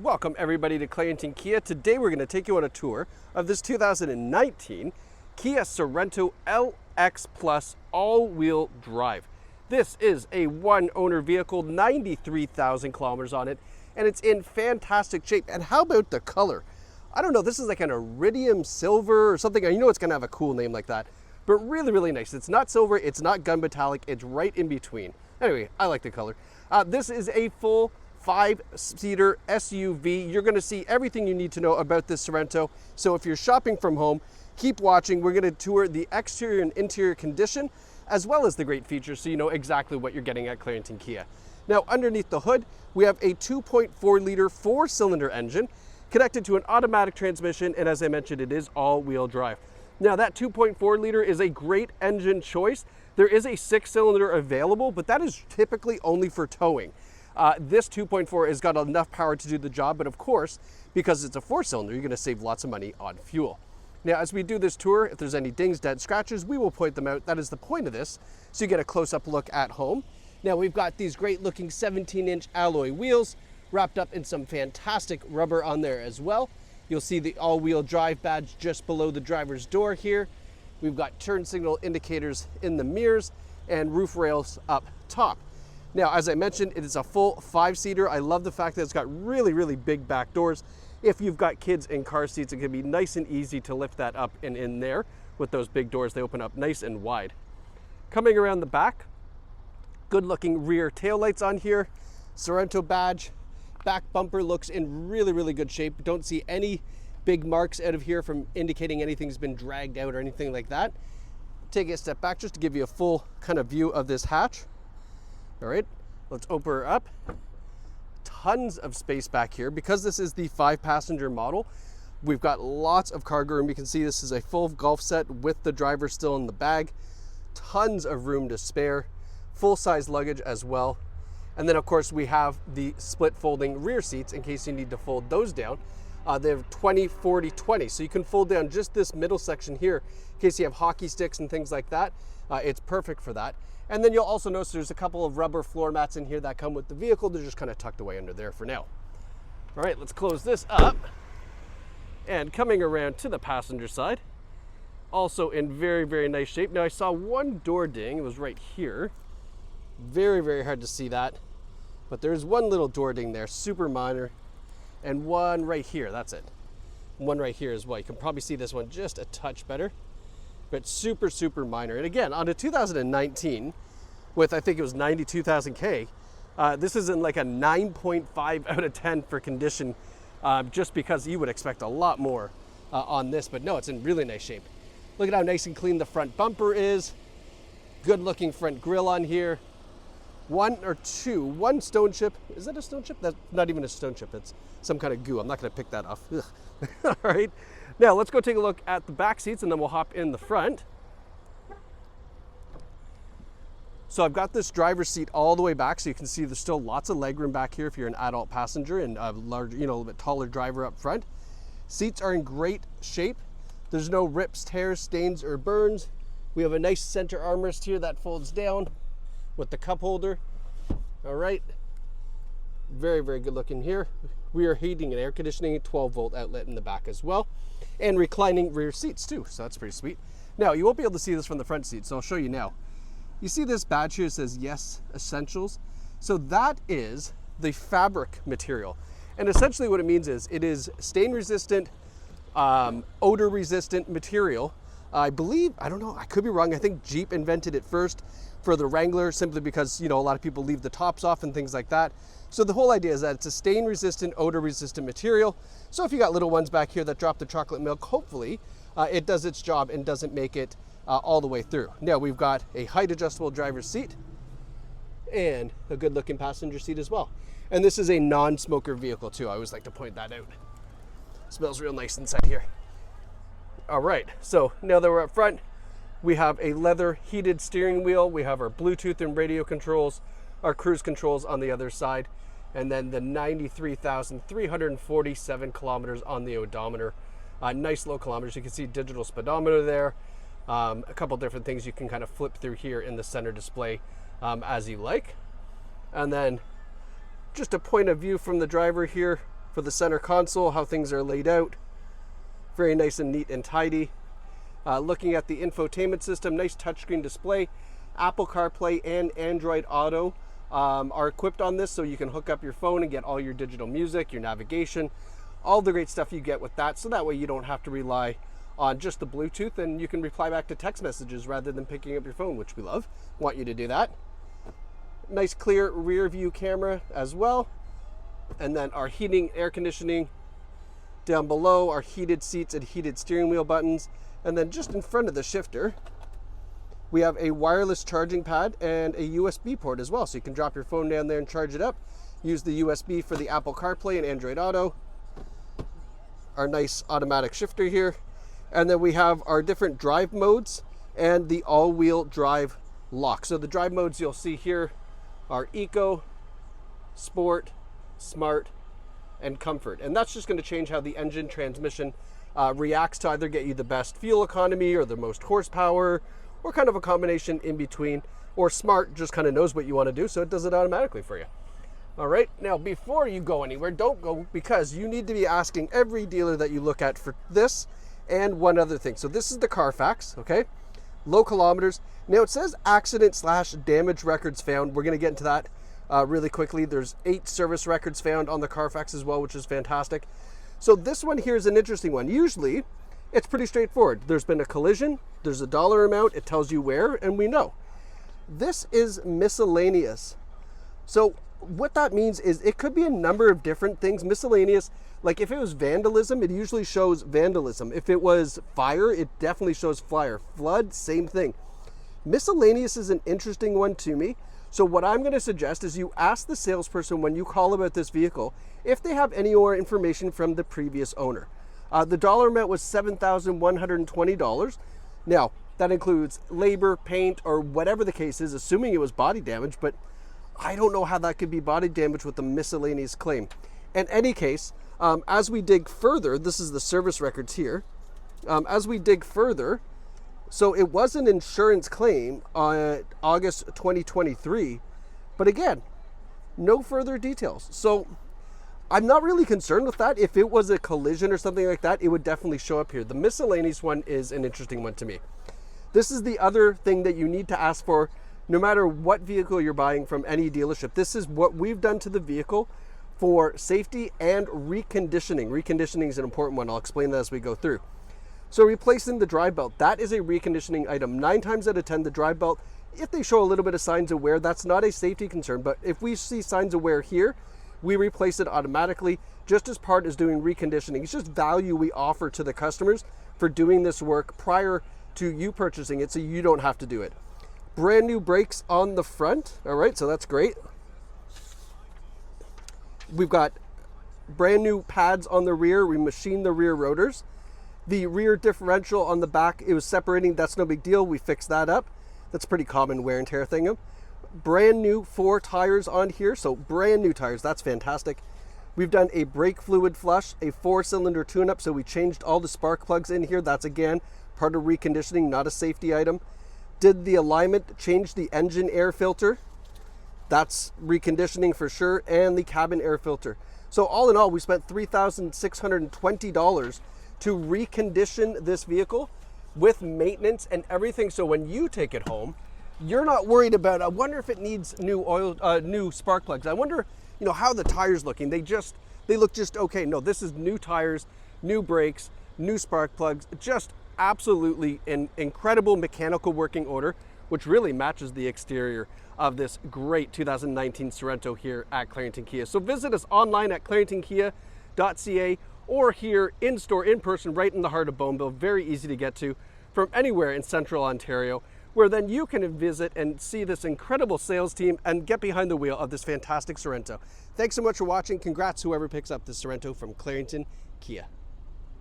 Welcome everybody to Clarington Kia. Today we're going to take you on a tour of this 2019 Kia Sorento LX Plus all-wheel drive. This is a one-owner vehicle, 93,000 kilometers on it, and it's in fantastic shape. And how about the color? I don't know, this is like an iridium silver or something. You know it's going to have a cool name like that, but really, really nice. It's not silver, it's not gun metallic, it's right in between. Anyway, I like the color. This is a full 5-seater SUV. You're going to see everything you need to know about this Sorento. So if you're shopping from home, keep watching. We're going to tour the exterior and interior condition, as well as the great features, so you know exactly what you're getting at Clarington Kia. Now, underneath the hood, we have a 2.4-liter 4-cylinder engine connected to an automatic transmission, and as I mentioned, it is all-wheel drive. Now, that 2.4-liter is a great engine choice. There is a 6-cylinder available, but that is typically only for towing. This 2.4 has got enough power to do the job, but of course, because it's a 4-cylinder, you're going to save lots of money on fuel. Now, as we do this tour, if there's any dings, dents, scratches, we will point them out. That is the point of this, so you get a close-up look at home. Now, we've got these great-looking 17-inch alloy wheels wrapped up in some fantastic rubber on there as well. You'll see the all-wheel drive badge just below the driver's door here. We've got turn signal indicators in the mirrors and roof rails up top. Now, as I mentioned, it is a full 5-seater. I love the fact that it's got really, really big back doors. If you've got kids in car seats, it can be nice and easy to lift that up and in there with those big doors. They open up nice and wide. Coming around the back, good looking rear taillights on here, Sorento badge. Back bumper looks in really, really good shape. Don't see any big marks out of here from indicating anything's been dragged out or anything like that. Take a step back just to give you a full kind of view of this hatch. All right, let's open her up. Tons of space back here. Because this is the 5-passenger model, we've got lots of cargo room. You can see this is a full golf set with the driver still in the bag. Tons of room to spare. Full-size luggage as well. And then, of course, we have the split folding rear seats in case you need to fold those down. They have 20, 40, 20. So you can fold down just this middle section here in case you have hockey sticks and things like that. It's perfect for that. And then you'll also notice there's a couple of rubber floor mats in here that come with the vehicle. They're just kind of tucked away under there for now. All right, let's close this up. And coming around to the passenger side, also in very, very nice shape. Now, I saw one door ding. It was right here. Very, very hard to see that. But there's one little door ding there, super minor. And one right here, that's it. One right here as well. You can probably see this one just a touch better, but super, super minor. And again, on a 2019 with, I think it was 92,000 K, this is in like a 9.5 out of 10 for condition, just because you would expect a lot more on this, but no, it's in really nice shape. Look at how nice and clean the front bumper is. Good looking front grille on here. One stone chip. Is that a stone chip? That's not even a stone chip. It's some kind of goo. I'm not going to pick that off. All right. Now let's go take a look at the back seats and then we'll hop in the front. So I've got this driver's seat all the way back, so you can see there's still lots of legroom back here if you're an adult passenger and a large, a little bit taller driver up front. Seats are in great shape. There's no rips, tears, stains, or burns. We have a nice center armrest here that folds down with the cup holder. All right, very, very good looking here. Rear heating and air conditioning, 12-volt outlet in the back as well, and reclining rear seats too, so that's pretty sweet. Now, you won't be able to see this from the front seat, so I'll show you now. You see this badge here, it says Yes Essentials. So that is the fabric material, and essentially what it means is it is stain resistant, odor resistant material. I believe, I don't know, I could be wrong, I think Jeep invented it first for the Wrangler, simply because, a lot of people leave the tops off and things like that. So the whole idea is that it's a stain resistant, odor resistant material. So if you got little ones back here that drop the chocolate milk, hopefully it does its job and doesn't make it all the way through. Now we've got a height adjustable driver's seat and a good looking passenger seat as well. And this is a non-smoker vehicle too. I always like to point that out. Smells real nice inside here. All right, so now that we're up front, we have a leather heated steering wheel. We have our Bluetooth and radio controls, our cruise controls on the other side, and then the 93,347 kilometers on the odometer. Nice low kilometers. You can see digital speedometer there. A couple different things you can kind of flip through here in the center display as you like. And then just a point of view from the driver here. for the center console, how things are laid out. Very nice and neat and tidy. Looking at the infotainment system, nice touchscreen display. Apple CarPlay and Android Auto are equipped on this, so you can hook up your phone and get all your digital music, your navigation, all the great stuff you get with that, so that way you don't have to rely on just the Bluetooth, and you can reply back to text messages rather than picking up your phone, which we love. Want you to do that. Nice clear rear view camera as well. And then our heating, air conditioning down below, our heated seats and heated steering wheel buttons. And then just in front of the shifter, we have a wireless charging pad and a USB port as well. So you can drop your phone down there and charge it up. Use the USB for the Apple CarPlay and Android Auto. Our nice automatic shifter here. And then we have our different drive modes and the all-wheel drive lock. So the drive modes you'll see here are Eco, Sport, Smart, and Comfort. And that's just going to change how the engine transmission reacts to either get you the best fuel economy or the most horsepower, or kind of a combination in between. Or Smart just kind of knows what you want to do, so it does it automatically for you. All right, now before you go anywhere, don't go, because you need to be asking every dealer that you look at for this and one other thing. So this is the Carfax, okay? Low kilometers. Now it says accident/damage records found. We're going to get into that really quickly. There's 8 service records found on the Carfax as well, which is fantastic. So this one here is an interesting one. Usually it's pretty straightforward. There's been a collision, there's a dollar amount, it tells you where, and we know. This is miscellaneous. So what that means is it could be a number of different things. Miscellaneous, like if it was vandalism, it usually shows vandalism. If it was fire, it definitely shows fire. Flood, same thing. Miscellaneous is an interesting one to me. So what I'm going to suggest is you ask the salesperson when you call about this vehicle if they have any more information from the previous owner. The dollar amount was $7,120. Now, that includes labor, paint, or whatever the case is, assuming it was body damage, but I don't know how that could be body damage with a miscellaneous claim. In any case, as we dig further, this is the service records here. As we dig further, so it was an insurance claim on August 2023, but again, no further details. So I'm not really concerned with that. If it was a collision or something like that, it would definitely show up here. The miscellaneous one is an interesting one to me. This is the other thing that you need to ask for no matter what vehicle you're buying from any dealership. This is what we've done to the vehicle for safety and reconditioning. Reconditioning is an important one. I'll explain that as we go through. So replacing the drive belt, that is a reconditioning item. 9 times out of 10, the drive belt, if they show a little bit of signs of wear, that's not a safety concern. But if we see signs of wear here, we replace it automatically, just as part as doing reconditioning. It's just value we offer to the customers for doing this work prior to you purchasing it, so you don't have to do it. Brand new brakes on the front. All right, so that's great. We've got brand new pads on the rear. We machined the rear rotors. The rear differential on the back, it was separating. That's no big deal. We fixed that up. That's pretty common wear and tear thing. Brand new 4 tires on here. So brand new tires. That's fantastic. We've done a brake fluid flush, a 4-cylinder tune-up. So we changed all the spark plugs in here. That's, again, part of reconditioning, not a safety item. Did the alignment, changed the engine air filter. That's reconditioning for sure. And the cabin air filter. So all in all, we spent $3,620 to recondition this vehicle with maintenance and everything. So when you take it home, you're not worried about, I wonder if it needs new oil, new spark plugs. I wonder, how the tires looking. They look just okay. No, this is new tires, new brakes, new spark plugs, just absolutely an incredible mechanical working order, which really matches the exterior of this great 2019 Sorento here at Clarington Kia. So visit us online at claringtonkia.ca or here in store, in person, right in the heart of Boneville. Very easy to get to from anywhere in central Ontario, where then you can visit and see this incredible sales team and get behind the wheel of this fantastic Sorento. Thanks so much for watching. Congrats whoever picks up this Sorento from Clarington Kia.